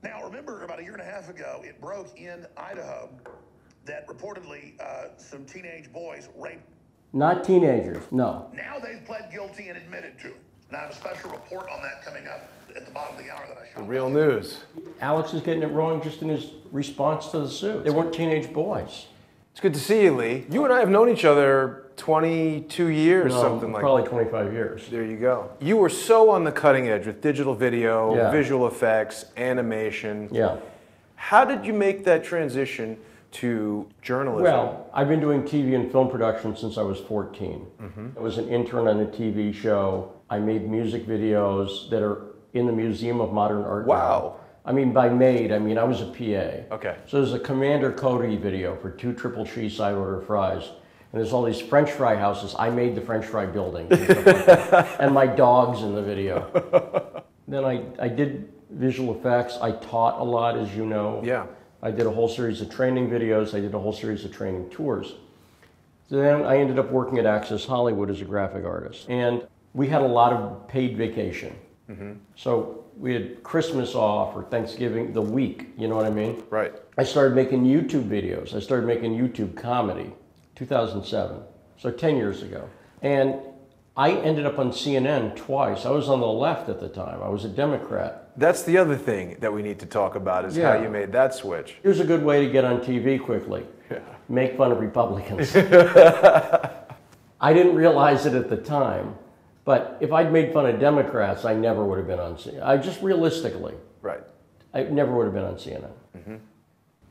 Now, remember, about a year and a half ago, it broke in Idaho that reportedly some teenage boys raped. Not teenagers, no. Now they've pled guilty and admitted to it. And I have a special report on that coming up at the bottom of the hour that I shot. Real news. Alex is getting it wrong just in his response to the suit. They weren't teenage boys. It's good to see you, Lee. You and I have known each other 22 years, something like that. Probably 25 years. There you go. You were so on the cutting edge with digital video, Yeah. visual effects, animation. Yeah. How did you make that transition to journalism? Well, I've been doing TV and film production since I was 14. I was an intern on a TV show. I made music videos that are in the Museum of Modern Art. Wow. Now. I mean, by made, I mean I was a PA. Okay. So there's a Commander Cody video for 2 triple cheese side order fries. And there's all these French fry houses. I made the French fry building. And my dog's in the video. Then I did visual effects. I taught a lot, as you know. Yeah. I did a whole series of training videos. I did a whole series of training tours. So then I ended up working at Access Hollywood as a graphic artist. And we had a lot of paid vacation. So we had Christmas off or Thanksgiving, the week, you know what I mean? Right. I started making YouTube videos. I started making YouTube comedy, 2007, so 10 years ago. And I ended up on CNN twice. I was on the left at the time. I was a Democrat. That's the other thing that we need to talk about is how you made that switch. Here's a good way to get on TV quickly. Make fun of Republicans. I didn't realize it at the time, but if I'd made fun of Democrats, I never would have been on CNN. I just realistically, I never would have been on CNN.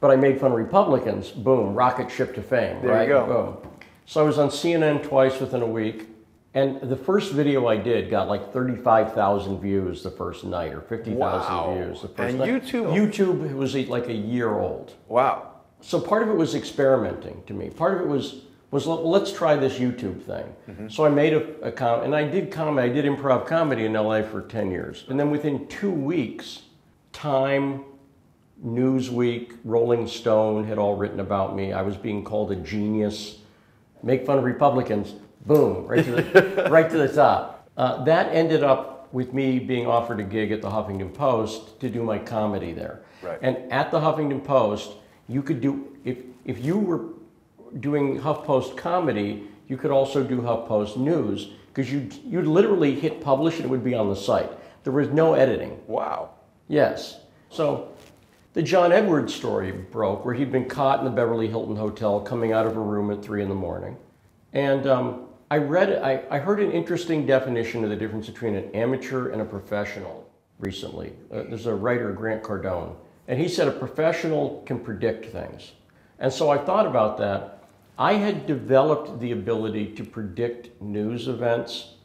But I made fun of Republicans, boom, rocket ship to fame, There you go. Boom. So I was on CNN twice within a week. And the first video I did got like 35,000 views the first night, or 50,000 views the first night. And YouTube was like a year old. Wow. So part of it was experimenting to me. Part of it was let's try this YouTube thing. So I made and I did comedy. I did improv comedy in LA for 10 years. And then within 2 weeks, Time, Newsweek, Rolling Stone had all written about me. I was being called a genius. Make fun of Republicans. Boom, right to the top. That ended up with me being offered a gig at the Huffington Post to do my comedy there. Right. And at the Huffington Post, you could do, if you were doing HuffPost comedy, you could also do HuffPost news, because you'd literally hit publish and it would be on the site. There was no editing. Wow. Yes. So the John Edwards story broke, where he'd been caught in the Beverly Hilton Hotel coming out of a room at 3 in the morning. And I heard an interesting definition of the difference between an amateur and a professional recently. There's a writer, Grant Cardone, and he said a professional can predict things. And so I thought about that. I had developed the ability to predict news events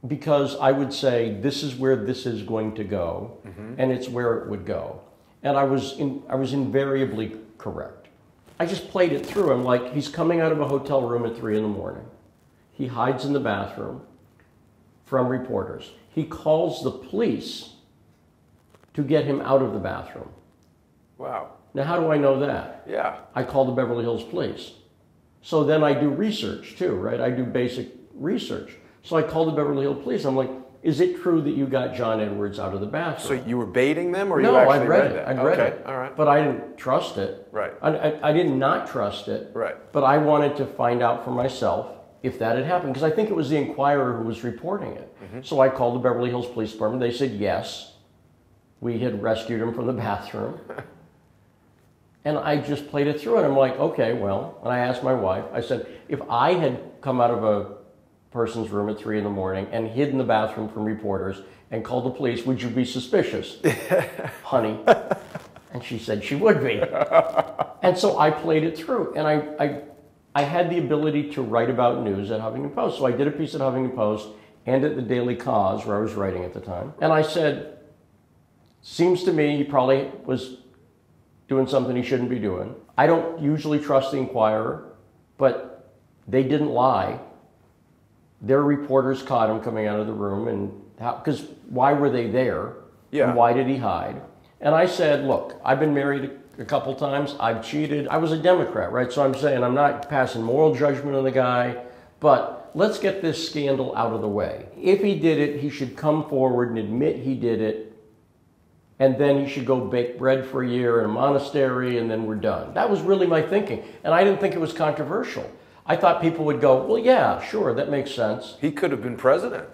because I would say, this is where this is going to go, and it's where it would go. And I was invariably correct. I just played it through. I'm like, he's coming out of a hotel room at 3 in the morning. He hides in the bathroom from reporters. He calls the police to get him out of the bathroom. Wow. Now, how do I know that? Yeah. I call the Beverly Hills Police. So then I do research too, right? I do basic research. So I call the Beverly Hills Police. I'm like, is it true that you got John Edwards out of the bathroom? So you were baiting them, or no, you actually I'd read that? it. I'd read it. All right. But I didn't trust it. Right. I did not trust it. Right. But I wanted to find out for myself if that had happened, because I think it was the Inquirer who was reporting it. So I called the Beverly Hills Police Department. They said yes, we had rescued him from the bathroom. And I just played it through, and I'm like, okay, well, and I asked my wife, I said, if I had come out of a person's room at 3 in the morning and hid in the bathroom from reporters and called the police, would you be suspicious, honey? And she said she would be. And so I played it through, and I had the ability to write about news at Huffington Post. So I did a piece at Huffington Post and at the Daily Cause, where I was writing at the time. And I said, seems to me he probably was doing something he shouldn't be doing. I don't usually trust the Inquirer, but they didn't lie. Their reporters caught him coming out of the room, and because why were they there? Yeah. And why did he hide? And I said, look, I've been married a couple times, I've cheated. I was a Democrat, right? So I'm saying I'm not passing moral judgment on the guy, but let's get this scandal out of the way. If he did it, he should come forward and admit he did it and then he should go bake bread for a year in a monastery, and then we're done. That was really my thinking, and I didn't think it was controversial. I thought people would go, well, yeah, sure, that makes sense. He could have been president.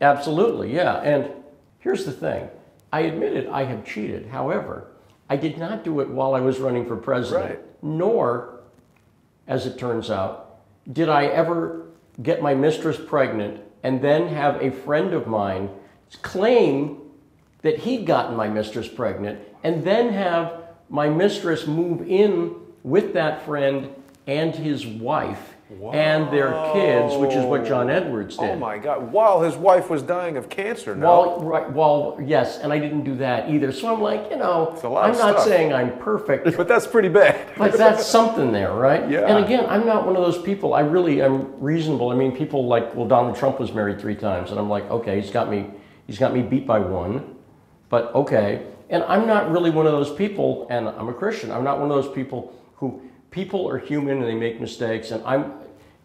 Absolutely, yeah. And here's the thing. I admitted I have cheated. However, I did not do it while I was running for president, Right. nor, as it turns out, did I ever get my mistress pregnant and then have a friend of mine claim that he'd gotten my mistress pregnant and then have my mistress move in with that friend and his wife and their kids, which is what John Edwards did. Oh my God! While his wife was dying of cancer. No. Well, yes, and I didn't do that either. So I'm like, you know, It's a lot I'm of not stuff. saying I'm perfect, But that's pretty bad. but that's something there, right? Yeah. And again, I'm not one of those people. I really am reasonable. I mean, people like, well, Donald Trump was married 3 times, and I'm like, okay, he's got me beat by 1, but okay. And I'm not really one of those people, and I'm a Christian. I'm not one of those people who people are human and they make mistakes, and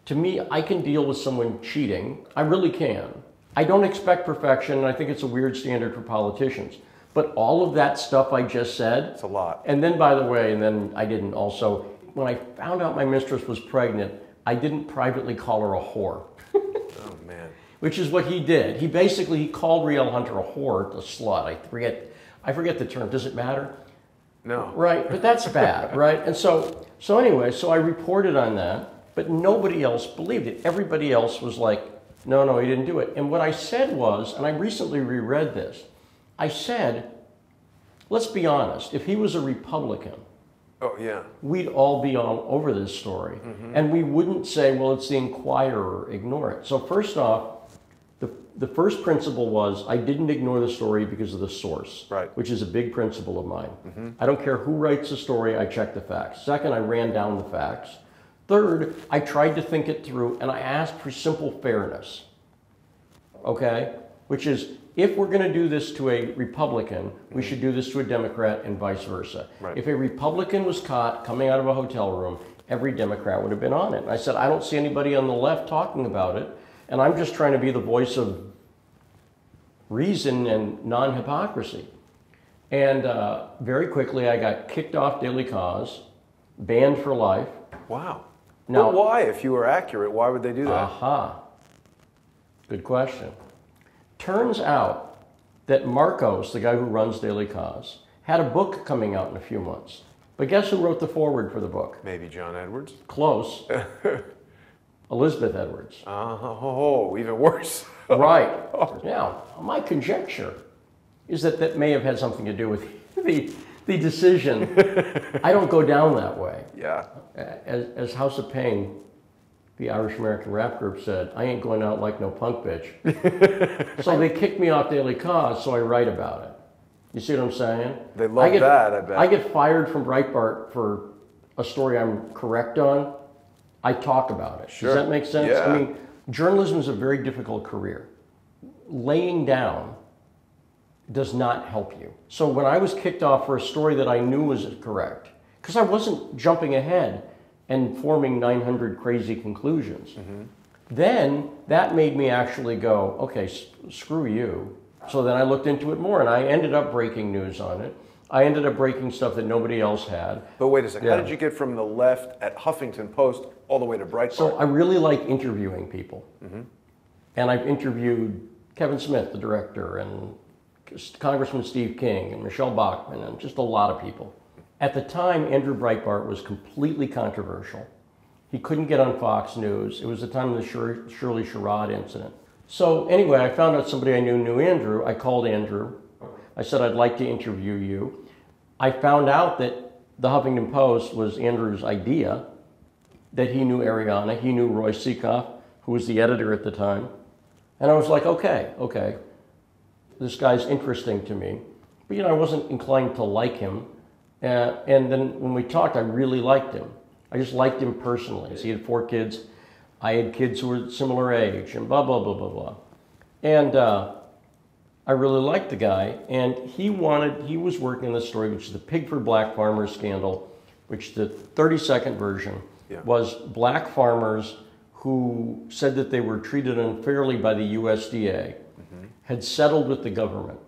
to me, I can deal with someone cheating. I really can. I don't expect perfection, and I think it's a weird standard for politicians. But all of that stuff I just said. It's a lot. And then, by the way, and then I didn't also, when I found out my mistress was pregnant, I didn't privately call her a whore. Oh man. Which is what he did. He called Riel Hunter a whore, a slut. I forget the term. Does it matter? No. Right, but that's bad, right? And so anyway, so I reported on that, but nobody else believed it. Everybody else was like, no, he didn't do it. And what I said was, and I recently reread this, I said, let's be honest, if he was a Republican, Oh yeah. we'd all be all over this story. And we wouldn't say, well, it's the Inquirer, ignore it. So first off, the first principle was I didn't ignore the story because of the source, Right. which is a big principle of mine. I don't care who writes the story, I check the facts. Second, I ran down the facts. Third, I tried to think it through and I asked for simple fairness, okay? Which is, if we're gonna do this to a Republican, we should do this to a Democrat and vice versa. Right. If a Republican was caught coming out of a hotel room, every Democrat would have been on it. And I said, I don't see anybody on the left talking about it, and I'm just trying to be the voice of reason and non-hypocrisy. And very quickly, I got kicked off Daily Cause, banned for life. Wow. Now- But why? If you were accurate, why would they do that? Aha. Good question. Turns out that Marcos, the guy who runs Daily Cause, had a book coming out in a few months. But guess who wrote the foreword for the book? Maybe John Edwards. Close. Elizabeth Edwards. Oh, even worse. Right. Now, my conjecture is that that may have had something to do with the decision. I don't go down that way. Yeah. As House of Pain, the Irish American rap group, said, I ain't going out like no punk bitch. So they kicked me off Daily Cause, so I write about it. You see what I'm saying? They love that, I bet. I get fired from Breitbart for a story I'm correct on. I talk about it. Sure. Does that make sense? Yeah. I mean, journalism is a very difficult career. Laying down does not help you. So when I was kicked off for a story that I knew was correct, because I wasn't jumping ahead and forming 900 crazy conclusions, then that made me actually go, okay, screw you. So then I looked into it more, and I ended up breaking news on it. I ended up breaking stuff that nobody else had. But wait a second. Yeah. How did you get from the left at Huffington Post all the way to Breitbart? So I really like interviewing people. And I've interviewed Kevin Smith, the director, and Congressman Steve King, and Michelle Bachmann, and just a lot of people. At the time, Andrew Breitbart was completely controversial. He couldn't get on Fox News. It was the time of the Shirley Sherrod incident. So anyway, I found out somebody I knew Andrew. I called Andrew. I said, I'd like to interview you. I found out that the Huffington Post was Andrew's idea, that he knew Ariana, he knew Roy Sekoff, who was the editor at the time. And I was like, okay, this guy's interesting to me. But I wasn't inclined to like him. And then when we talked, I really liked him. I just liked him personally. So he had 4 kids. I had kids who were similar age, and blah, blah, blah, blah, blah. And I really liked the guy, and he was working on this story, which is the Pigford Black Farmers scandal, which the 30-second version was black farmers who said that they were treated unfairly by the USDA, had settled with the government,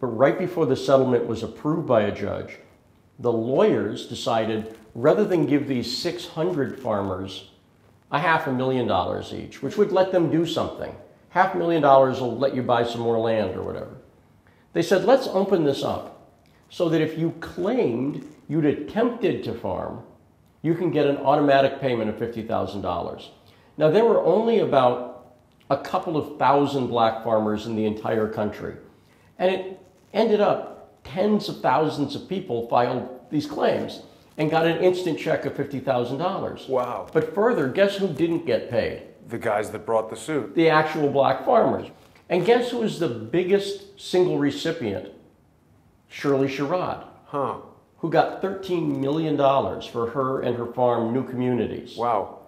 But right before the settlement was approved by a judge, the lawyers decided, rather than give these 600 farmers $500,000 each, which would let them do something. $500,000 will let you buy some more land or whatever. They said, let's open this up so that if you claimed you'd attempted to farm, you can get an automatic payment of $50,000. Now, there were only about a couple of thousand black farmers in the entire country. And it ended up tens of thousands of people filed these claims and got an instant check of $50,000. Wow. But further, guess who didn't get paid? The guys that brought the suit. The actual black farmers. And guess who was the biggest single recipient? Shirley Sherrod. Huh. Who got $13 million for her and her farm, New Communities. Wow.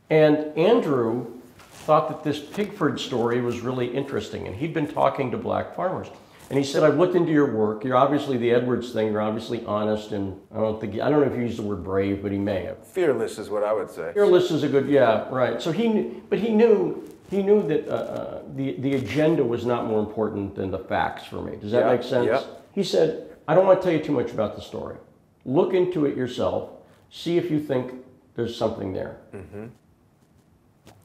And Andrew thought that this Pigford story was really interesting, and he'd been talking to black farmers. And he said, I've looked into your work. You're obviously the Edwards thing. You're obviously honest, and I don't know if he used the word brave, but he may have. Fearless is what I would say. Fearless is a good, yeah, right. So he knew that the agenda was not more important than the facts for me. Does that make sense? Yeah. He said, I don't want to tell you too much about the story. Look into it yourself. See if you think there's something there. Mm-hmm.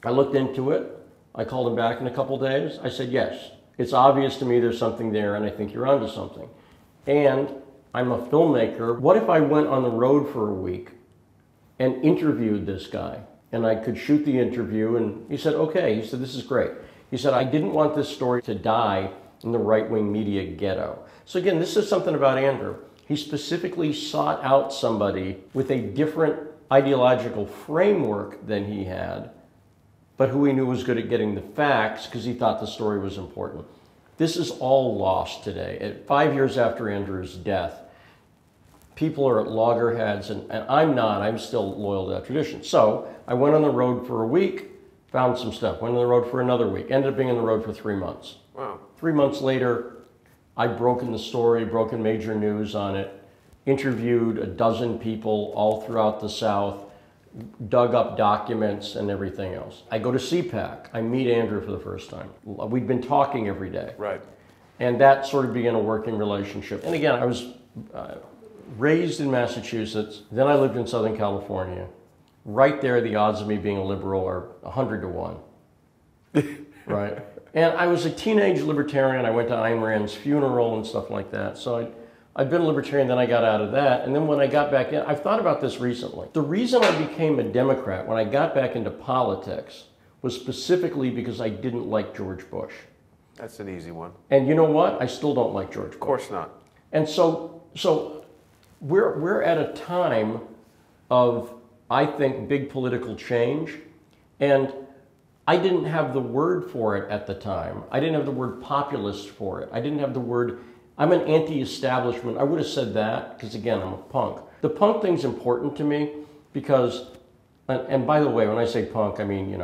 I looked into it. I called him back in a couple days. I said, yes, it's obvious to me there's something there, and I think you're onto something. And I'm a filmmaker. What if I went on the road for a week and interviewed this guy? And I could shoot the interview, and he said, okay. He said, this is great. He said, I didn't want this story to die in the right-wing media ghetto. So again, this is something about Andrew. He specifically sought out somebody with a different ideological framework than he had, but who he knew was good at getting the facts because he thought the story was important. This is all lost today. 5 years after Andrew's death, people are at loggerheads, and I'm not. I'm still loyal to that tradition. So I went on the road for a week, found some stuff, went on the road for another week, ended up being on the road for 3 months. Wow. 3 months later, I'd broken the story, broken major news on it, interviewed a dozen people all throughout the South, dug up documents and everything else. I go to CPAC. I meet Andrew for the first time. We'd been talking every day. Right. And that sort of began a working relationship. And again, I was raised in Massachusetts. Then I lived in Southern California. Right there, the odds of me being a liberal are 100 to 1. Right? And I was a teenage libertarian. I went to Ayn Rand's funeral and stuff like that. So I'd been a libertarian, then I got out of that. And then when I got back in, I've thought about this recently. The reason I became a Democrat when I got back into politics was specifically because I didn't like George Bush. That's an easy one. And you know what? I still don't like George Bush. Of course not. And so we're at a time of, I think, big political change. And I didn't have the word for it at the time. I didn't have the word populist for it. I didn't have the word, I'm an anti-establishment. I would have said that because, again, I'm a punk. The punk thing's important to me because, and by the way, when I say punk, I mean,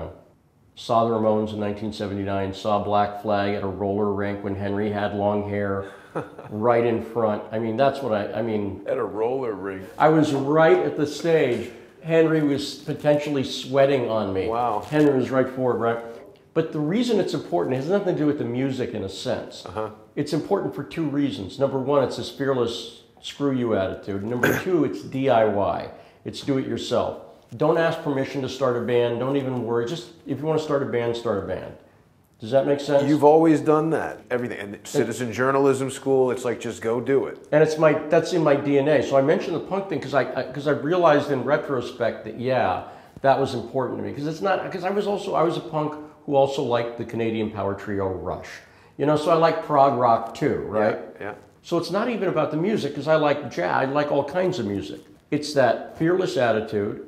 saw the Ramones in 1979, saw Black Flag at a roller rink when Henry had long hair right in front. I mean, that's what I mean. At a roller rink. I was right at the stage. Henry was potentially sweating on me. Wow. Henry was right forward, right? But the reason it's important has nothing to do with the music in a sense. It's important for two reasons. Number one, it's this fearless screw you attitude. Number two, it's DIY. It's do it yourself. Don't ask permission to start a band. Don't even worry. Just if you want to start a band, start a band. Does that make sense? You've always done that. Everything. And citizen journalism school, it's like, just go do it. And that's in my DNA. So I mentioned the punk thing because I realized in retrospect that, yeah, that was important to me. Because I was a punk who also liked the Canadian power trio Rush. So I like prog rock too, right? Yeah. So it's not even about the music because I like jazz. I like all kinds of music. It's that fearless attitude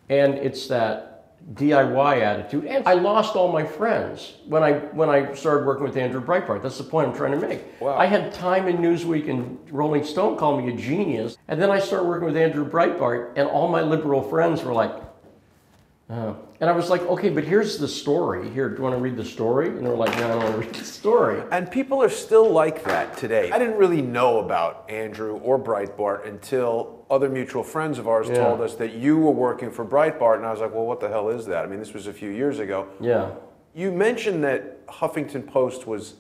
and it's that DIY attitude. And I lost all my friends when I started working with Andrew Breitbart. That's the point I'm trying to make. Wow. I had Time and Newsweek and Rolling Stone call me a genius. And then I started working with Andrew Breitbart and all my liberal friends were like, and I was like, okay, but here's the story. Here, do you want to read the story? And they were like, no, I don't want to read the story. And people are still like that today. I didn't really know about Andrew or Breitbart until other mutual friends of ours told us that you were working for Breitbart, and I was like, well, what the hell is that? I mean, this was a few years ago. Yeah. You mentioned that Huffington Post was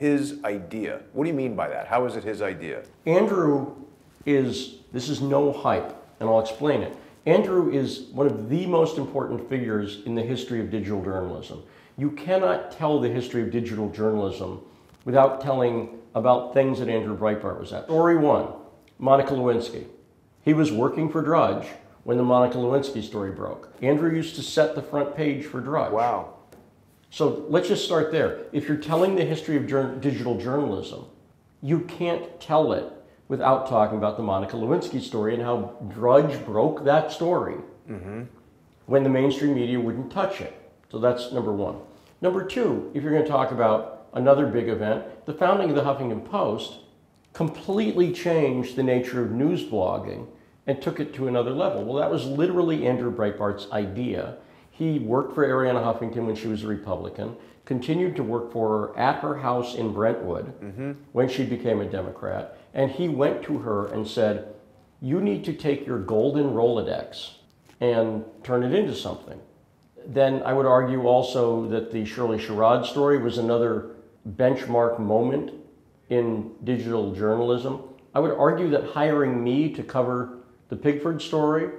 his idea. What do you mean by that? How is it his idea? Andrew this is no hype, and I'll explain it. Andrew is one of the most important figures in the history of digital journalism. You cannot tell the history of digital journalism without telling about things that Andrew Breitbart was at. Story one, Monica Lewinsky. He was working for Drudge when the Monica Lewinsky story broke. Andrew used to set the front page for Drudge. Wow. So let's just start there. If you're telling the history of digital journalism, you can't tell it without talking about the Monica Lewinsky story and how Drudge broke that story when the mainstream media wouldn't touch it. So that's number one. Number two, if you're going to talk about another big event, the founding of the Huffington Post completely changed the nature of news blogging and took it to another level. Well, that was literally Andrew Breitbart's idea. He worked for Arianna Huffington when she was a Republican, continued to work for her at her house in Brentwood when she became a Democrat, and he went to her and said, you need to take your golden Rolodex and turn it into something. Then I would argue also that the Shirley Sherrod story was another benchmark moment in digital journalism. I would argue that hiring me to cover the Pigford story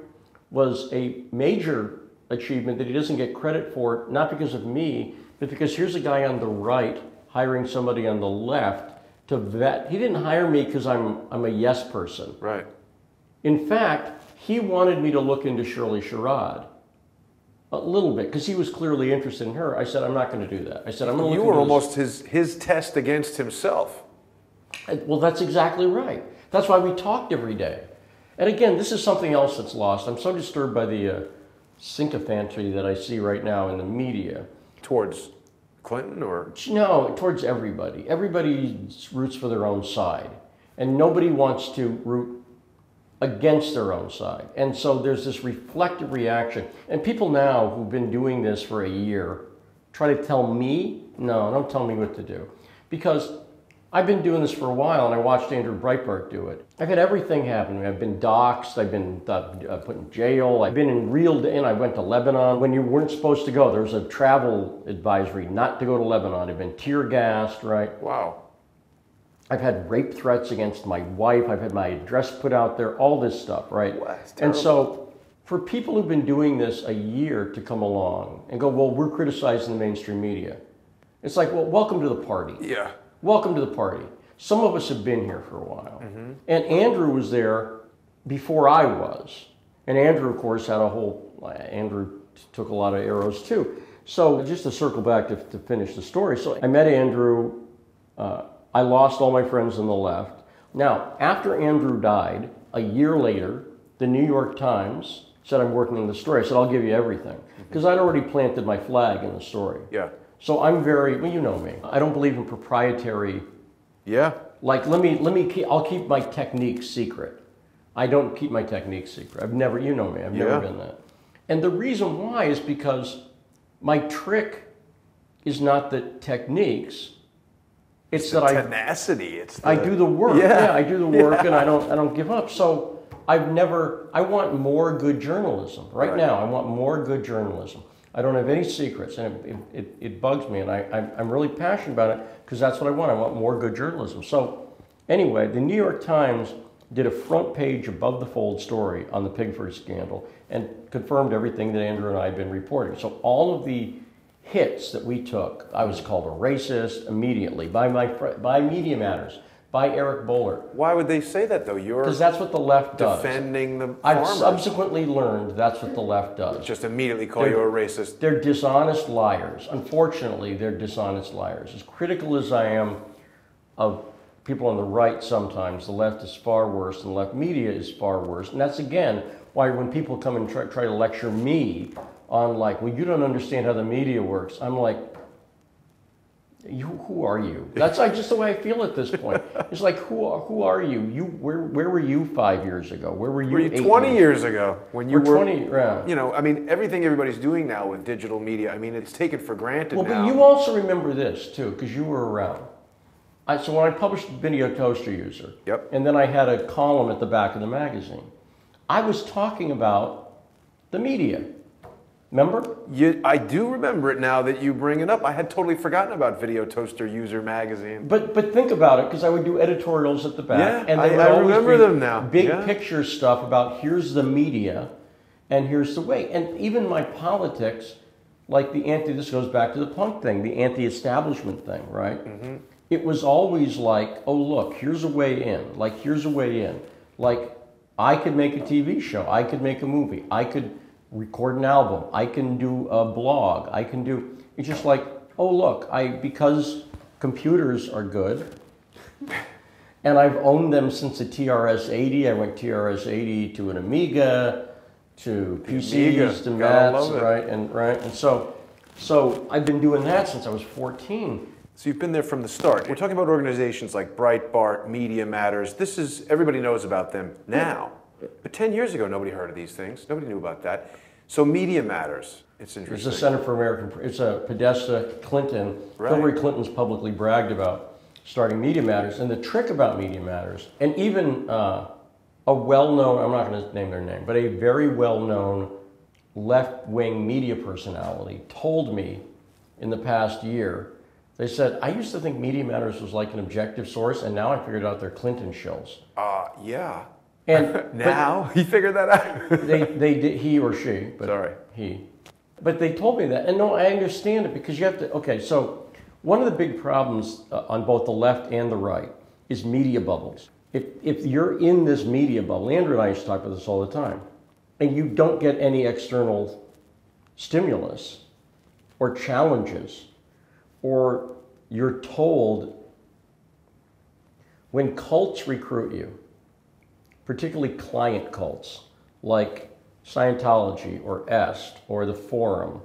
was a major achievement that he doesn't get credit for, not because of me, but because here's a guy on the right hiring somebody on the left to vet. He didn't hire me because I'm a yes person. Right. In fact, he wanted me to look into Shirley Sherrod a little bit because he was clearly interested in her. I said, I'm not going to do that. I said, I'm going to look into You were almost his test against himself. Well, that's exactly right. That's why we talked every day. And again, this is something else that's lost. I'm so disturbed by the sycophancy that I see right now in the media. Towards Clinton or? No, towards everybody. Everybody roots for their own side. And nobody wants to root against their own side. And so there's this reflective reaction. And people now who've been doing this for a year try to tell me, no, don't tell me what to do. Because I've been doing this for a while, and I watched Andrew Breitbart do it. I've had everything happen to me. I've been doxxed, I've been put in jail, I've been reeled in, I went to Lebanon when you weren't supposed to go. There was a travel advisory not to go to Lebanon. I've been tear gassed, right? Wow. I've had rape threats against my wife. I've had my address put out there, all this stuff, right? Wow, that's and terrible. so for people who've been doing this a year to come along and go, well, we're criticizing the mainstream media. It's like, well, welcome to the party. Yeah. Welcome to the party. Some of us have been here for a while. And Andrew was there before I was. And Andrew, of course, had a whole, Andrew took a lot of arrows too. So just to circle back to finish the story. So I met Andrew, I lost all my friends on the left. Now, after Andrew died, a year later, the New York Times said I'm working on the story. I said, I'll give you everything. Because I'd already planted my flag in the story. Yeah. So I'm very, well, you know me. I don't believe in proprietary. Yeah. Like, I'll keep my technique secret. I don't keep my technique secret. I've never, you know me, I've never been that. And the reason why is because my trick is not the techniques. It's that tenacity. I do the work. Yeah, I do the work and I don't give up. So I want more good journalism. Right now, I want more good journalism. I don't have any secrets, and it bugs me, and I'm really passionate about it because that's what I want. I want more good journalism. So anyway, the New York Times did a front page above the fold story on the Pigford scandal and confirmed everything that Andrew and I had been reporting. So all of the hits that we took, I was called a racist immediately by Media Matters, by Eric Boehlert. Why would they say that though? You're because that's what the left does. Defending the I've farmers. subsequently learned that's what the left does. Just immediately call you a racist. They're dishonest liars. Unfortunately, they're dishonest liars. As critical as I am of people on the right sometimes, the left is far worse, and the left media is far worse. And that's, again, why when people come and try to lecture me on like, well, you don't understand how the media works, I'm like, who are you? That's like just the way I feel at this point. It's like, who are you? Where were you 5 years ago? Where were you? Were you 20 years ago when you were 20? Yeah. You know, I mean, everything everybody's doing now with digital media. I mean, it's taken for granted now. Well, but you also remember this too, because you were around. So when I published Video Toaster User, and then I had a column at the back of the magazine, I was talking about the media. Remember? I do remember it now that you bring it up. I had totally forgotten about Video Toaster User Magazine. But think about it, because I would do editorials at the back, Yeah, and they would I always remember be them now. big Yeah. picture stuff about here's the media, and here's the way. And even my politics, like this goes back to the punk thing, the anti-establishment thing, right? Mm-hmm. It was always like, oh look, here's a way in. Like here's a way in. Like I could make a TV show, I could make a movie, I could record an album, I can do a blog, I can do, it's just like, oh look, because computers are good, and I've owned them since the TRS-80, I went TRS-80 to an Amiga, to PCs, to Macs, right, and so I've been doing that since I was 14. So you've been there from the start. We're talking about organizations like Breitbart, Media Matters. Everybody knows about them now. But 10 years ago, nobody heard of these things. Nobody knew about that. So Media Matters, it's interesting. It's a Center for American, it's a Podesta Clinton. Right. Hillary Clinton's publicly bragged about starting Media Matters. And the trick about Media Matters, and even a well-known, I'm not going to name their name, but a very well-known left-wing media personality told me in the past year, they said, I used to think Media Matters was like an objective source, and now I figured out they're Clinton shills. Yeah. And now he figured that out. they did, he or she, but sorry, he. But they told me that, and no, I understand it because you have to. Okay, so one of the big problems on both the left and the right is media bubbles. If you're in this media bubble, Andrew and I used to talk about this all the time, and you don't get any external stimulus or challenges, or you're told when cults recruit you, particularly client cults like Scientology or EST or the Forum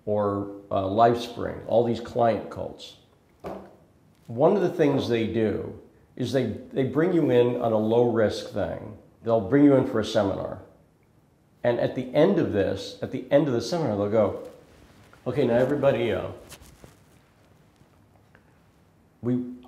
or LifeSpring, all these client cults. One of the things they do is they bring you in on a low-risk thing. They'll bring you in for a seminar. And at the end of this, at the end of the seminar, they'll go, okay, now everybody, I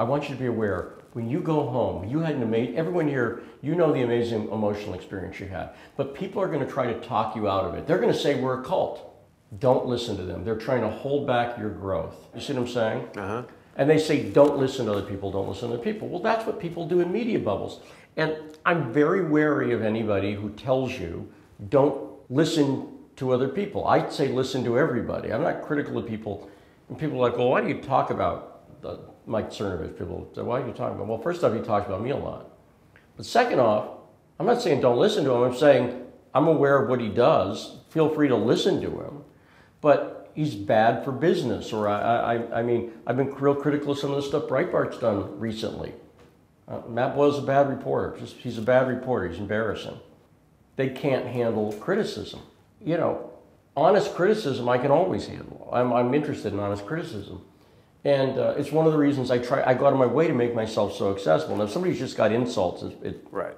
want you to be aware, when you go home, you had everyone here, you know the amazing emotional experience you had, but people are going to try to talk you out of it. They're going to say we're a cult. Don't listen to them. They're trying to hold back your growth. You see what I'm saying? Uh-huh. And they say, don't listen to other people, don't listen to other people. Well, that's what people do in media bubbles. And I'm very wary of anybody who tells you, don't listen to other people. I'd say listen to everybody. I'm not critical of people. And people are like, well, why do you talk about Mike Cernovich? People say, why are you talking about? Well, first off, he talks about me a lot. But second off, I'm not saying don't listen to him. I'm saying I'm aware of what he does. Feel free to listen to him. But he's bad for business. Or I mean, I've been real critical of some of the stuff Breitbart's done recently. Matt Boyle's a bad reporter. He's a bad reporter. He's embarrassing. They can't handle criticism. You know, honest criticism I can always handle. I'm interested in honest criticism. And it's one of the reasons I go out of my way to make myself so accessible. Now, if somebody's just got insults, right.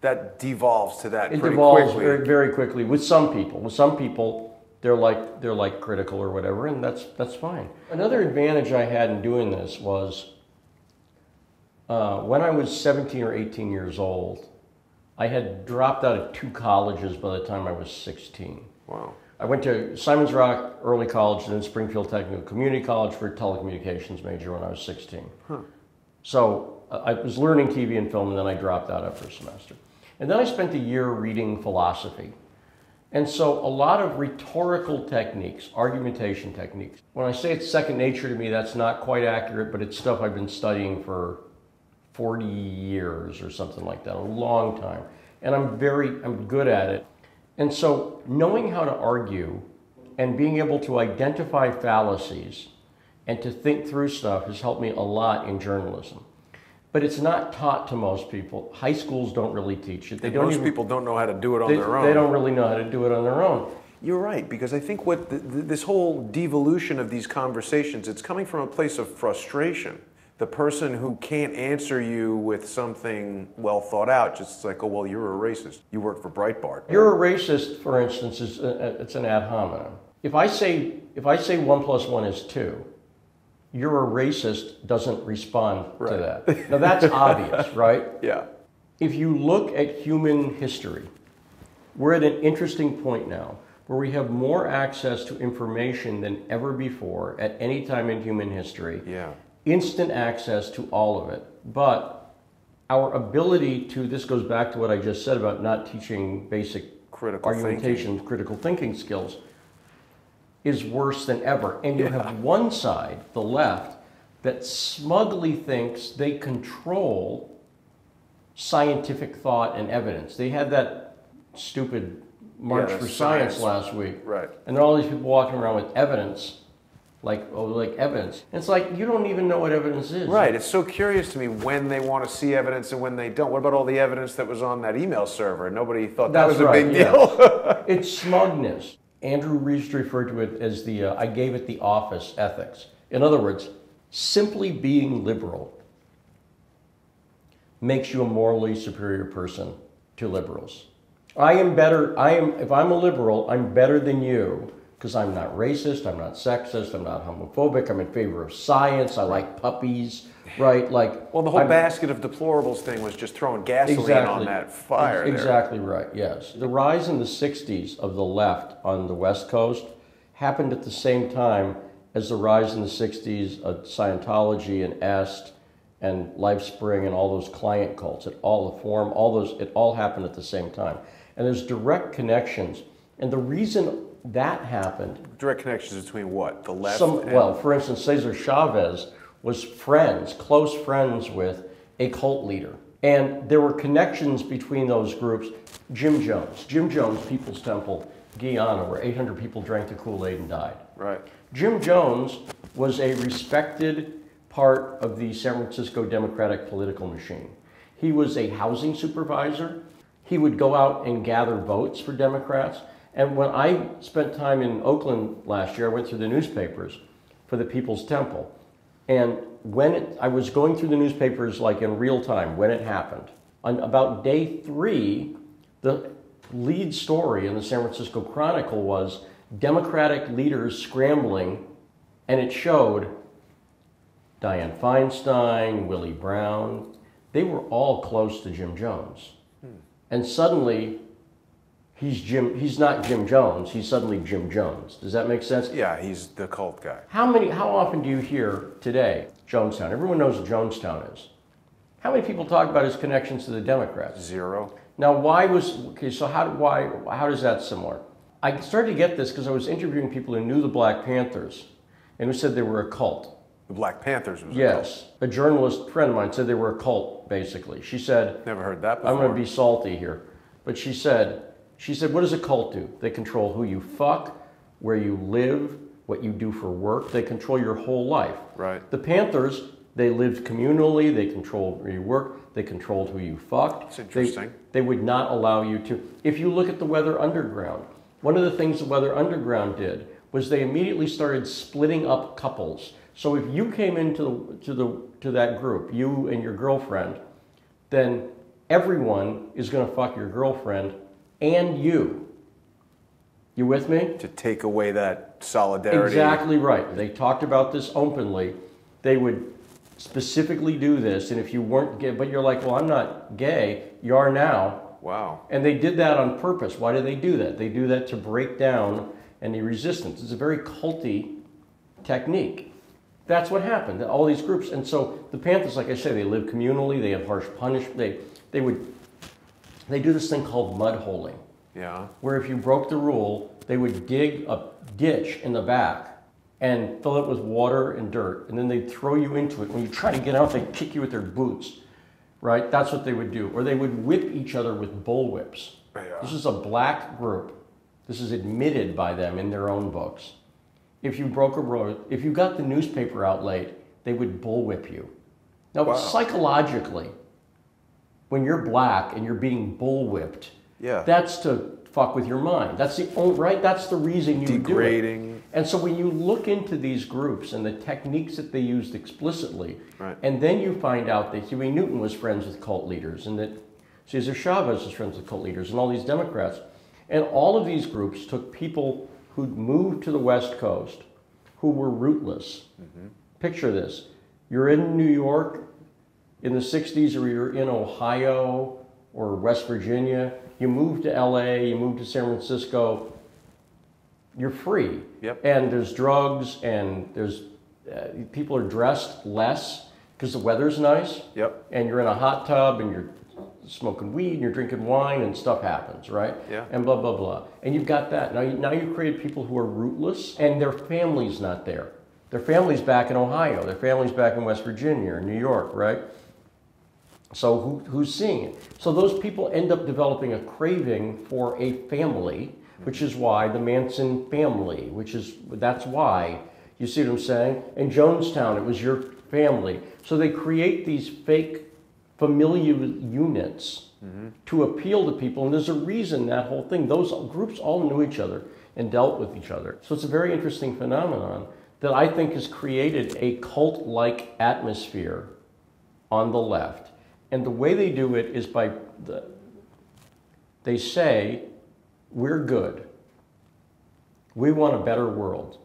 That devolves to that. It devolves very, very quickly with some people. With some people, they're like critical or whatever, and that's fine. Another advantage I had in doing this was when I was 17 or 18 years old, I had dropped out of 2 colleges by the time I was 16. Wow. I went to Simon's Rock Early College and then Springfield Technical Community College for a telecommunications major when I was 16. Huh. So I was learning TV and film, and then I dropped out after a semester. And then I spent a year reading philosophy. And so a lot of rhetorical techniques, argumentation techniques. When I say it's second nature to me, that's not quite accurate, but it's stuff I've been studying for 40 years or something like that, a long time. And I'm good at it. And so knowing how to argue and being able to identify fallacies and to think through stuff has helped me a lot in journalism. But it's not taught to most people. High schools don't really teach it. Most people don't know how to do it on their own. They don't really know how to do it on their own. You're right, because I think what this whole devolution of these conversations, it's coming from a place of frustration. The person who can't answer you with something well thought out, just like, oh, well, you're a racist. You work for Breitbart. You're a racist, for instance, it's an ad hominem. If I say 1 + 1 is 2, you're a racist doesn't respond to that. Now that's obvious, right? Yeah. If you look at human history, we're at an interesting point now where we have more access to information than ever before at any time in human history. Yeah. Instant access to all of it. But our ability to, this goes back to what I just said about not teaching basic Critical argumentation, critical thinking skills, is worse than ever. And you have one side, the left, that smugly thinks they control scientific thought and evidence. They had that stupid March for Science last week. Right. And there are all these people walking around with evidence, like evidence. And it's like, you don't even know what evidence is. Right. It's so curious to me when they want to see evidence and when they don't. What about all the evidence that was on that email server? Nobody thought that was a big deal. It's smugness. Andrew Breitbart referred to it as the, I gave it the office ethics. In other words, simply being liberal makes you a morally superior person to liberals. If I'm a liberal, I'm better than you because I'm not racist, I'm not sexist, I'm not homophobic, I'm in favor of science, I like puppies, right? Like, well, the whole basket of deplorables thing was just throwing gasoline on that fire. Exactly right, yes. The rise in the 60s of the left on the West Coast happened at the same time as the rise in the 60s of Scientology and EST and LifeSpring and all those client cults. It all happened at the same time. And there's direct connections. And the reason that happened... Direct connections between what? The left? Well, for instance, Cesar Chavez was close friends with a cult leader. And there were connections between those groups. Jim Jones, People's Temple, Guyana, where 800 people drank the Kool-Aid and died. Right. Jim Jones was a respected part of the San Francisco Democratic political machine. He was a housing supervisor. He would go out and gather votes for Democrats. And when I spent time in Oakland last year, I went through the newspapers for the People's Temple. And I was going through the newspapers like in real time when it happened. On about day 3, the lead story in the San Francisco Chronicle was Democratic leaders scrambling, and it showed Dianne Feinstein, Willie Brown. They were all close to Jim Jones. And suddenly, he's not Jim Jones, he's suddenly Jim Jones. Does that make sense? Yeah, he's the cult guy. How often do you hear today, Jonestown? Everyone knows what Jonestown is. How many people talk about his connections to the Democrats? 0. Now, so how does that similar? I started to get this because I was interviewing people who knew the Black Panthers and who said they were a cult. The Black Panthers was a cult? Yes. A journalist friend of mine said they were a cult, basically. She said... Never heard that before. I'm going to be salty here. But she said, what does a cult do? They control who you fuck, where you live, what you do for work. They control your whole life. Right. The Panthers, they lived communally. They controlled where you work. They controlled who you fucked. That's interesting. They would not allow you to... If you look at the Weather Underground, one of the things the Weather Underground did was they immediately started splitting up couples. So if you came into that group, you and your girlfriend, then everyone is going to fuck your girlfriend and you. You with me? To take away that solidarity. Exactly right. They talked about this openly. They would specifically do this, and if you weren't gay, but you're like, well, I'm not gay, you are now. Wow. And they did that on purpose. Why do they do that? They do that to break down any resistance. It's a very culty technique. That's what happened, all these groups. And so the Panthers, like I say, they live communally, they have harsh punishment. They do this thing called mud holing. Yeah. Where if you broke the rule, they would dig a ditch in the back and fill it with water and dirt, and then they'd throw you into it. When you try to get out, they'd kick you with their boots, right? That's what they would do. Or they would whip each other with bullwhips. Yeah. This is a black group. This is admitted by them in their own books. If you broke a rule, if you got the newspaper out late, they would bullwhip you. Now, psychologically, when you're black and you're being bullwhipped, that's to fuck with your mind. That's the right. That's the reason you do it. Degrading. And so when you look into these groups and the techniques that they used explicitly, right. And then you find out that Huey Newton was friends with cult leaders, and that Cesar Chavez was friends with cult leaders, and all these Democrats, and all of these groups took people who'd moved to the West Coast, who were rootless. Mm-hmm. Picture this: you're in New York in the 60s, or you're in Ohio or West Virginia. You move to LA, you move to San Francisco, you're free. Yep. And there's drugs, and there's people are dressed less because the weather's nice. Yep. And you're in a hot tub, and you're smoking weed, and you're drinking wine, and stuff happens, right? Yeah. And blah, blah, blah. And you've got that. Now you create people who are rootless, and their family's not there. Their family's back in Ohio. Their family's back in West Virginia or New York, right? So who's seeing it? So those people end up developing a craving for a family, which is why the Manson family, that's why, you see what I'm saying? In Jonestown, it was your family. So they create these fake familial units to appeal to people. And there's a reason that whole thing, those groups all knew each other and dealt with each other. So it's a very interesting phenomenon that I think has created a cult-like atmosphere on the left. And the way they do it is they say, we're good. We want a better world.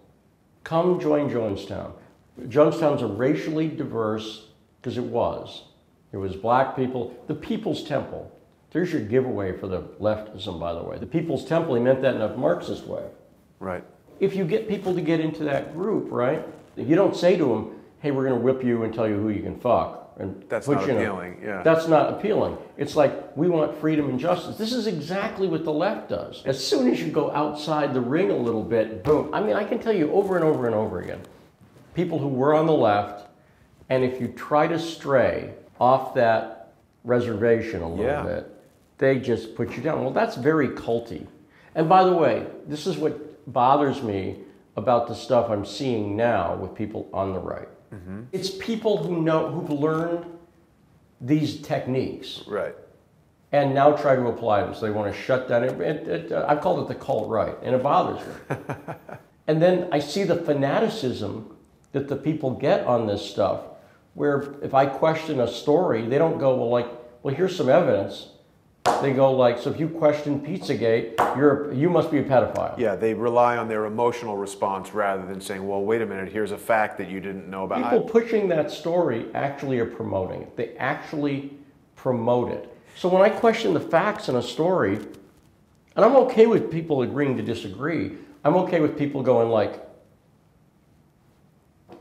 Come join Jonestown. Jonestown's a racially diverse, because it was. There was black people, the People's Temple. There's your giveaway for the leftism, by the way. The People's Temple, he meant that in a Marxist way. Right. If you get people to get into that group, right, you don't say to them, hey, we're going to whip you and tell you who you can fuck. And that's not appealing, yeah. That's not appealing. It's like, we want freedom and justice. This is exactly what the left does. As soon as you go outside the ring a little bit, boom. I mean, I can tell you over and over and over again, people who were on the left, and if you try to stray off that reservation a little bit, they just put you down. Well, that's very culty. And by the way, this is what bothers me about the stuff I'm seeing now with people on the right. Mm-hmm. It's people who've learned these techniques, right, and now try to apply them. So they want to shut down. I've called it the cult right, and it bothers me. And then I see the fanaticism that the people get on this stuff, where if I question a story, they don't go, well, here's some evidence. They go like, so if you question Pizzagate, you must be a pedophile. Yeah, they rely on their emotional response rather than saying, well, wait a minute, here's a fact that you didn't know about. People pushing that story actually are promoting it. They actually promote it. So when I question the facts in a story, and I'm okay with people agreeing to disagree, I'm okay with people going like,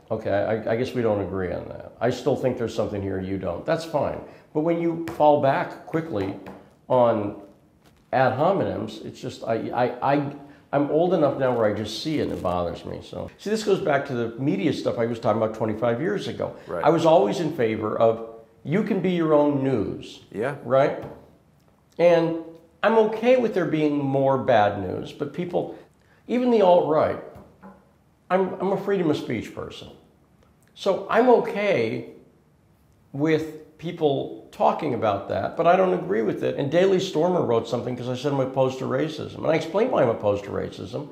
okay, I guess we don't agree on that. I still think there's something here you don't. That's fine. But when you fall back quickly on ad hominems, it's just, I'm old enough now where I just see it and it bothers me. So, see, this goes back to the media stuff I was talking about 25 years ago. Right. I was always in favor of, you can be your own news. Yeah. Right? And I'm okay with there being more bad news, but people, even the alt-right, I'm a freedom of speech person. So I'm okay with people talking about that, but I don't agree with it. And Daily Stormer wrote something because I said I'm opposed to racism. And I explained why I'm opposed to racism.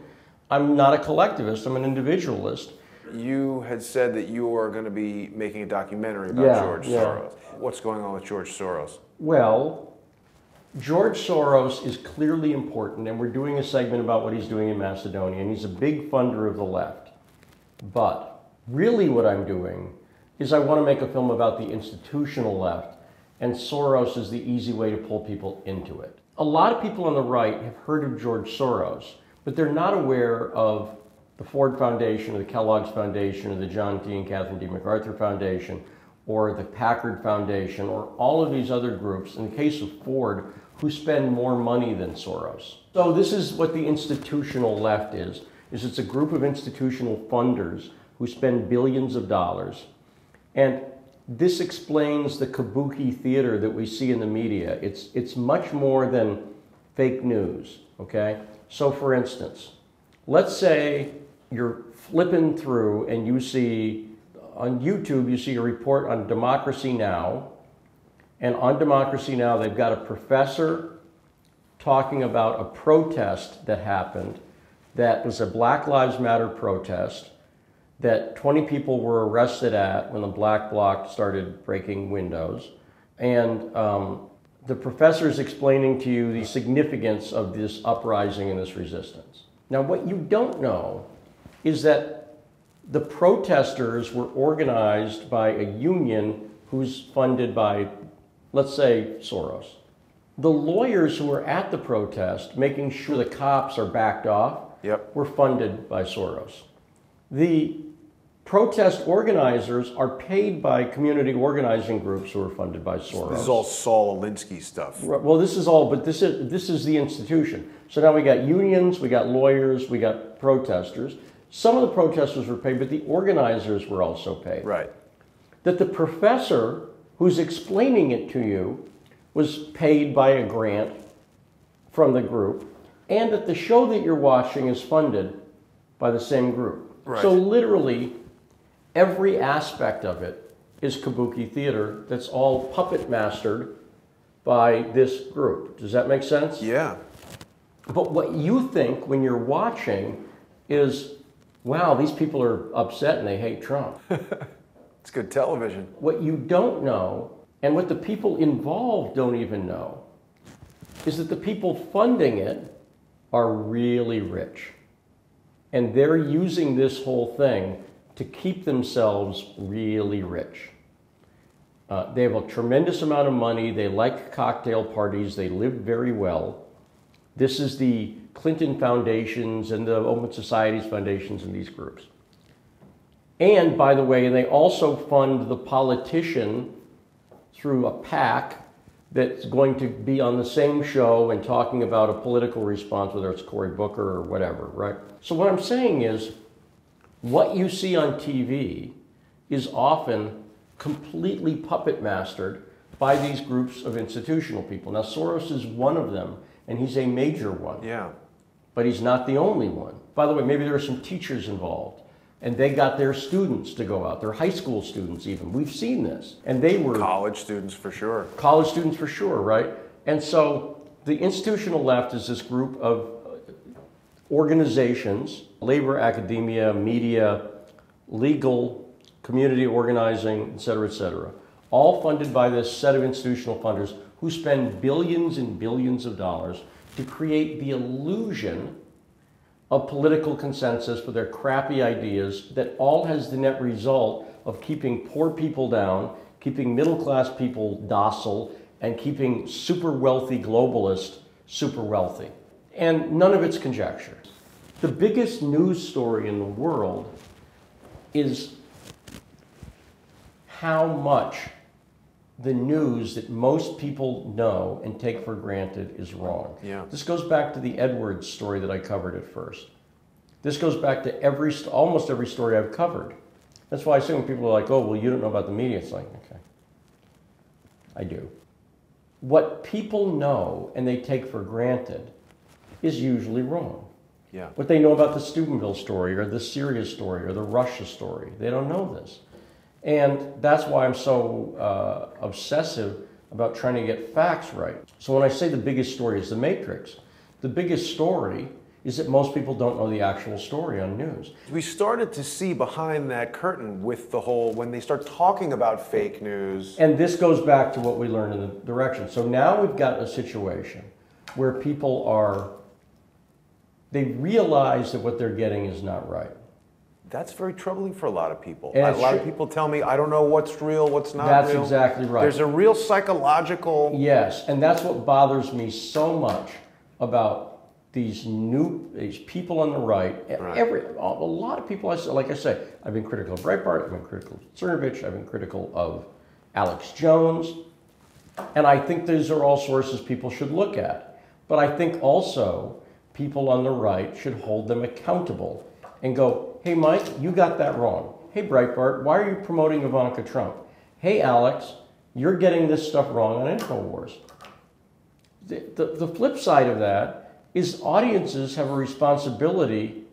I'm not a collectivist, I'm an individualist. You had said that you are going to be making a documentary about George Soros. What's going on with George Soros? Well, George Soros is clearly important, and we're doing a segment about what he's doing in Macedonia, and he's a big funder of the left. But really what I'm doing is I want to make a film about the institutional left, and Soros is the easy way to pull people into it. A lot of people on the right have heard of George Soros, but they're not aware of the Ford Foundation or the Kellogg's Foundation or the John D. and Catherine D. MacArthur Foundation or the Packard Foundation or all of these other groups, in the case of Ford, who spend more money than Soros. So this is what the institutional left is it's a group of institutional funders who spend billions of dollars. And this explains the kabuki theater that we see in the media. It's much more than fake news, okay? So for instance, let's say you're flipping through and you see, on YouTube, you see a report on Democracy Now! And on Democracy Now! They've got a professor talking about a protest that happened that was a Black Lives Matter protest that 20 people were arrested at when the Black Bloc started breaking windows. And the professor is explaining to you the significance of this uprising and this resistance. Now, what you don't know is that the protesters were organized by a union who's funded by, let's say, Soros. The lawyers who were at the protest, making sure the cops are backed off, were funded by Soros. The protest organizers are paid by community organizing groups who are funded by Soros. This is all Saul Alinsky stuff. Well, this is all, but this is the institution. So now we got unions, we got lawyers, we got protesters. Some of the protesters were paid, but the organizers were also paid. Right. That the professor who's explaining it to you was paid by a grant from the group, and that the show that you're watching is funded by the same group. Right. So literally, every aspect of it is kabuki theater that's all puppet mastered by this group. Does that make sense? Yeah. But what you think when you're watching is, wow, these people are upset and they hate Trump. It's good television. What you don't know, and what the people involved don't even know, is that the people funding it are really rich. And they're using this whole thing to keep themselves really rich. They have a tremendous amount of money. They like cocktail parties. They live very well. This is the Clinton foundations and the Open Societies foundations and these groups. And by the way, they also fund the politician through a PAC that's going to be on the same show and talking about a political response, whether it's Cory Booker or whatever, right? So what I'm saying is, what you see on TV is often completely puppet mastered by these groups of institutional people. Now, Soros is one of them, and he's a major one. Yeah. But he's not the only one. By the way, maybe there are some teachers involved, and they got their students to go out, their high school students even. We've seen this. And they were... College students for sure. College students for sure, right? And so the institutional left is this group of organizations, labor, academia, media, legal, community organizing, et cetera, all funded by this set of institutional funders who spend billions and billions of dollars to create the illusion of political consensus for their crappy ideas that all has the net result of keeping poor people down, keeping middle-class people docile, and keeping super wealthy globalists super wealthy. And none of it's conjecture. The biggest news story in the world is how much the news that most people know and take for granted is wrong. Yeah. This goes back to the Edwards story that I covered at first. This goes back to almost every story I've covered. That's why I say when people are like, oh, well, you don't know about the media, it's like, okay, I do. What people know and they take for granted is usually wrong. Yeah. What they know about the Steubenville story or the Syria story or the Russia story, they don't know this. And that's why I'm so obsessive about trying to get facts right. So when I say the biggest story is the Matrix, the biggest story is that most people don't know the actual story on news. We started to see behind that curtain with the whole, when they start talking about fake news. And this goes back to what we learned in the direction. So now we've got a situation where people they realize that what they're getting is not right. That's very troubling for a lot of people. And A lot of people tell me, I don't know what's real, what's not That's real. exactly right. There's a real psychological... Yes, and that's what bothers me so much about these people on the right. Right. A lot of people, like I say, I've been critical of Breitbart, I've been critical of Cernovich, I've been critical of Alex Jones, and I think these are all sources people should look at. But I think also people on the right should hold them accountable and go, hey, Mike, you got that wrong. Hey, Breitbart, why are you promoting Ivanka Trump? Hey, Alex, you're getting this stuff wrong on InfoWars. The flip side of that is audiences have a responsibility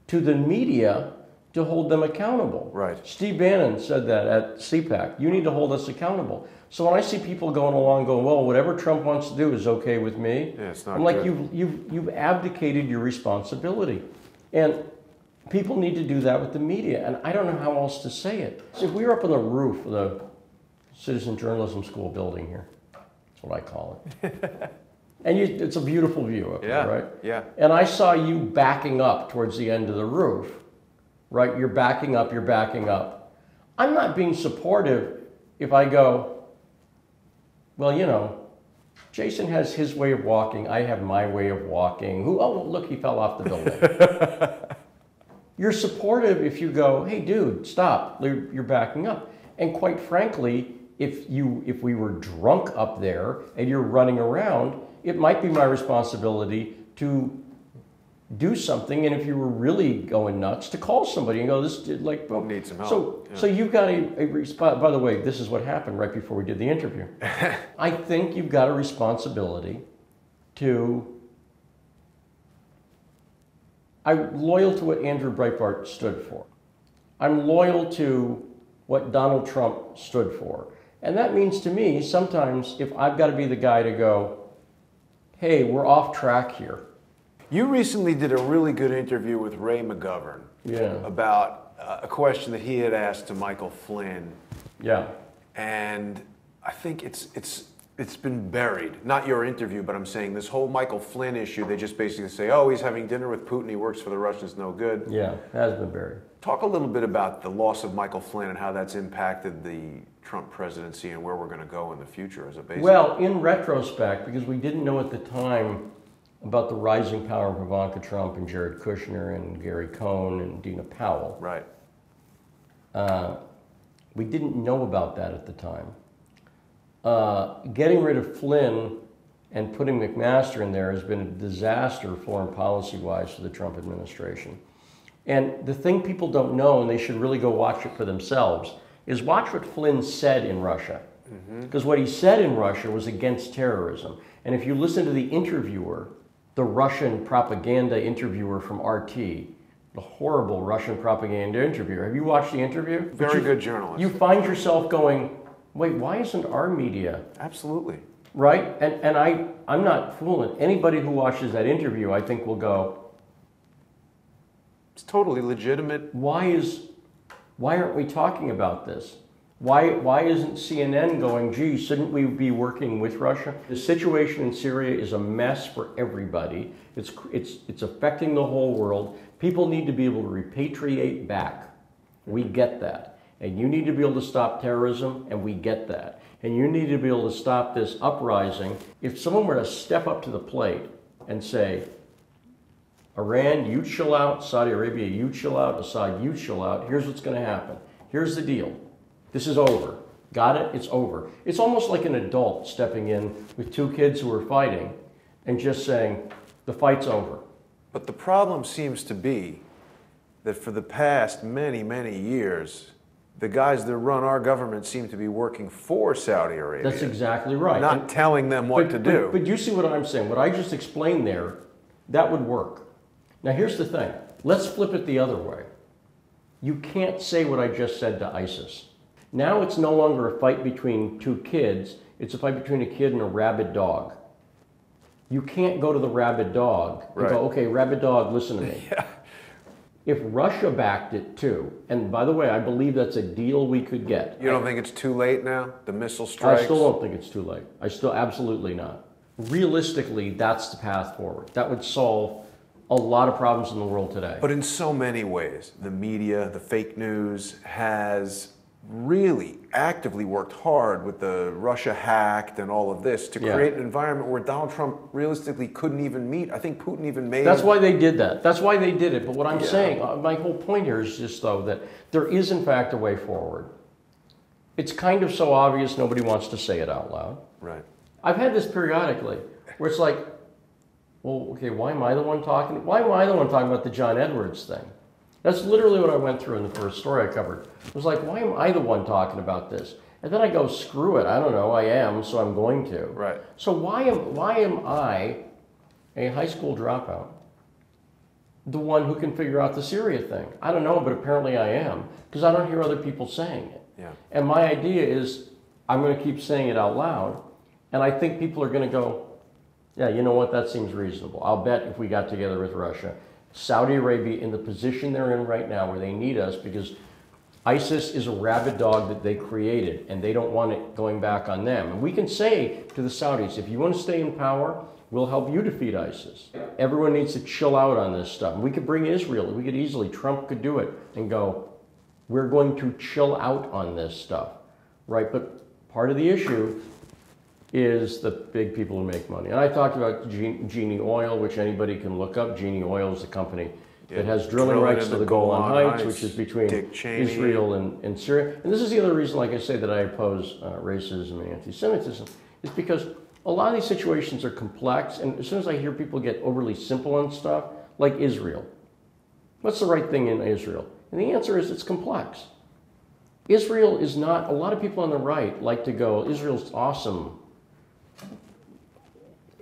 to the media to hold them accountable. Right. Steve Bannon said that at CPAC. You need to hold us accountable. So when I see people going along going, well, whatever Trump wants to do is okay with me, Yeah, it's not I'm like, good. you've abdicated your responsibility. And people need to do that with the media, and I don't know how else to say it. So if we were up on the roof of the Citizen Journalism School building here, that's what I call it. And it's a beautiful view up there, right? Yeah. And I saw you backing up towards the end of the roof, right? You're backing up, you're backing up. I'm not being supportive if I go, well, you know, Jason has his way of walking. I have my way of walking. Oh, look, he fell off the building. You're supportive if you go, hey, dude, stop. You're backing up. And quite frankly, if we were drunk up there and you're running around, it might be my responsibility to do something. And if you were really going nuts, to call somebody and go, this like, boom. Need some help. So you've got a response. By the way, this is what happened right before we did the interview. I think you've got a responsibility to. I'm loyal to what Andrew Breitbart stood for. I'm loyal to what Donald Trump stood for. And that means to me, sometimes if I've got to be the guy to go, hey, we're off track here. You recently did a really good interview with Ray McGovern about a question that he had asked to Michael Flynn. Yeah. And I think it's been buried. Not your interview, but I'm saying this whole Michael Flynn issue, they just basically say, oh, he's having dinner with Putin, he works for the Russians, no good. Yeah, it has been buried. Talk a little bit about the loss of Michael Flynn and how that's impacted the Trump presidency and where we're going to go in the future as a basis. Well, in retrospect, because we didn't know at the time about the rising power of Ivanka Trump and Jared Kushner and Gary Cohn and Dina Powell. Right. We didn't know about that at the time. Getting rid of Flynn and putting McMaster in there has been a disaster foreign policy-wise for the Trump administration. And the thing people don't know, and they should really go watch it for themselves, is watch what Flynn said in Russia. Because what he said in Russia was against terrorism. And if you listen to the interviewer, the Russian propaganda interviewer from RT, the horrible Russian propaganda interviewer. Have you watched the interview? Very good journalist. You find yourself going, wait, why isn't our media? Absolutely. Right? And I'm not fooling. Anybody who watches that interview, I think will go, it's totally legitimate. why aren't we talking about this? Why isn't CNN going, gee, shouldn't we be working with Russia? The situation in Syria is a mess for everybody. It's affecting the whole world. People need to be able to repatriate back. We get that. And you need to be able to stop terrorism, and we get that. And you need to be able to stop this uprising. If someone were to step up to the plate and say, Iran, you chill out, Saudi Arabia, you chill out, Assad, you chill out, here's what's going to happen. Here's the deal. This is over. Got it? It's over. It's almost like an adult stepping in with two kids who are fighting and just saying, the fight's over. But the problem seems to be that for the past many, many years, the guys that run our government seem to be working for Saudi Arabia. That's exactly right. Not telling them what to do. But you see what I'm saying. What I just explained there, that would work. Now here's the thing. Let's flip it the other way. You can't say what I just said to ISIS. Now it's no longer a fight between two kids. It's a fight between a kid and a rabid dog. You can't go to the rabid dog and go, okay, rabid dog, listen to me. Yeah. If Russia backed it too, and by the way, I believe that's a deal we could get. You don't think it's too late now? The missile strikes? I still don't think it's too late. Absolutely not. Realistically, that's the path forward. That would solve a lot of problems in the world today. But in so many ways, the media, the fake news has really actively worked hard with the Russia hacked and all of this to create an environment where Donald Trump realistically couldn't even meet. I think Putin even made... That's why they did that. That's why they did it. But what I'm saying, my whole point here is just though that there is in fact a way forward. It's kind of so obvious nobody wants to say it out loud. Right. I've had this periodically where it's like, well, okay, why am I the one talking? Why am I the one talking about the John Edwards thing? That's literally what I went through in the first story I covered. It was like, why am I the one talking about this? And then I go, screw it, I don't know, I am, so I'm going to. Right. So why am I, a high school dropout, the one who can figure out the Syria thing? I don't know, but apparently I am, because I don't hear other people saying it. Yeah. And my idea is, I'm going to keep saying it out loud, and I think people are going to go, yeah, you know what, that seems reasonable. I'll bet if we got together with Russia, Saudi Arabia in the position they're in right now where they need us because ISIS is a rabid dog that they created and they don't want it going back on them. And we can say to the Saudis, if you want to stay in power, we'll help you defeat ISIS. Everyone needs to chill out on this stuff. And we could bring Israel, we could easily, Trump could do it and go, we're going to chill out on this stuff, right? But part of the issue is the big people who make money. And I talked about Genie Oil, which anybody can look up. Genie Oil is the company that has drilling rights to the Golan Heights, which is between Israel and Syria. And this is the other reason, like I say, that I oppose racism and anti-Semitism, is because a lot of these situations are complex, and as soon as I hear people get overly simple on stuff, like Israel, what's the right thing in Israel? And the answer is it's complex. Israel is not, a lot of people on the right like to go, Israel's awesome.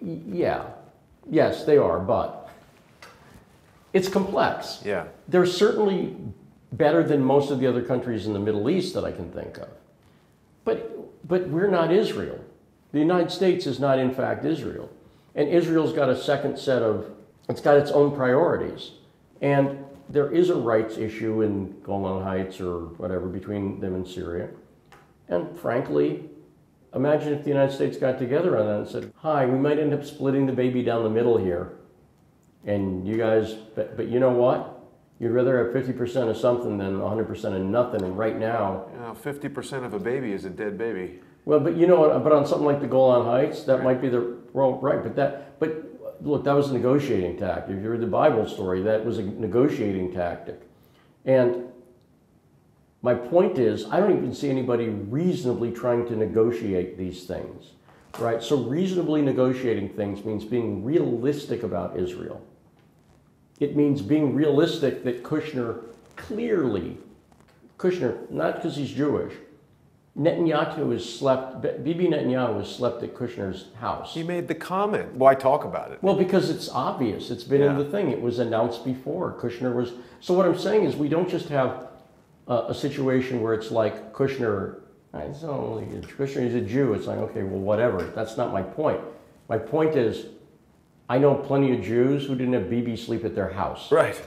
Yeah, yes, they are, but it's complex. Yeah. They're certainly better than most of the other countries in the Middle East that I can think of. But we're not Israel. The United States is not, in fact, Israel. And Israel's got a second set of, it's got its own priorities. And there is a rights issue in Golan Heights or whatever between them and Syria. And frankly, imagine if the United States got together on that and said, hi, we might end up splitting the baby down the middle here. And you guys, but you know what? You'd rather have 50% of something than 100% of nothing. And right now, 50% of a baby is a dead baby. Well, but you know what? But on something like the Golan Heights, that might be the well, right. But look, that was a negotiating tactic. If you read the Bible story, that was a negotiating tactic. And my point is, I don't even see anybody reasonably trying to negotiate these things, right? So reasonably negotiating things means being realistic about Israel. It means being realistic that Kushner, not because he's Jewish, Bibi Netanyahu has slept at Kushner's house. He made the comment. Why talk about it? Well, because it's obvious. It's been in the thing. It was announced before. Kushner was... So what I'm saying is we don't just have a situation where it's like Kushner, Kushner is a Jew. It's like, okay, well, whatever. That's not my point. My point is, I know plenty of Jews who didn't have Bibi sleep at their house. Right.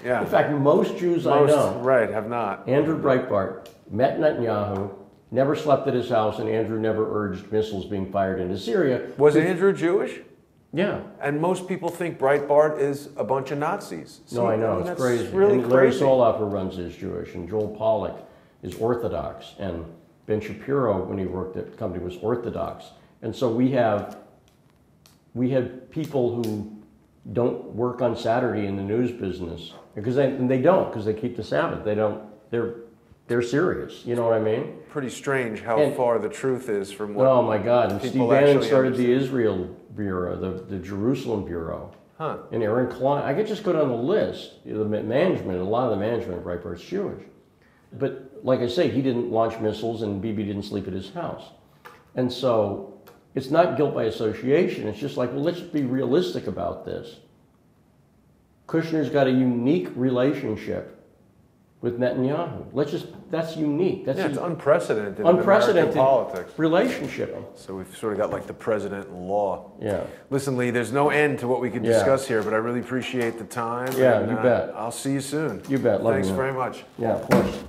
Yeah. In fact, most Jews I know... Right, have not. Andrew Breitbart met Netanyahu, never slept at his house, and Andrew never urged missiles being fired into Syria. Was Andrew Jewish? Yeah. And most people think Breitbart is a bunch of Nazis. No, I know, it's crazy. Really and Larry crazy. Soloffer runs is Jewish, and Joel Pollack is Orthodox, and Ben Shapiro, when he worked at the company, was Orthodox. And so we have people who don't work on Saturday in the news business, because they don't, because they keep the Sabbath. They don't, they're serious, you know what I mean? Pretty strange how far the truth is from what oh my God, and Steve people Bannon actually started understand. the Israel Bureau, the Jerusalem Bureau. Huh. And Aaron Klein, I could just go down the list. The management, a lot of the management of Breitbart's Jewish. But like I say, he didn't launch missiles and Bibi didn't sleep at his house. And so it's not guilt by association. It's just like, well, let's be realistic about this. Kushner's got a unique relationship with Netanyahu. That's unique. That's it's unprecedented in American politics. Relationship. So we've sort of got like the president-in-law. Yeah. Listen, Lee, there's no end to what we could discuss here, but I really appreciate the time. Yeah, and, you bet. I'll see you soon. You bet. Love Thanks you, man. very much. Yeah, of course.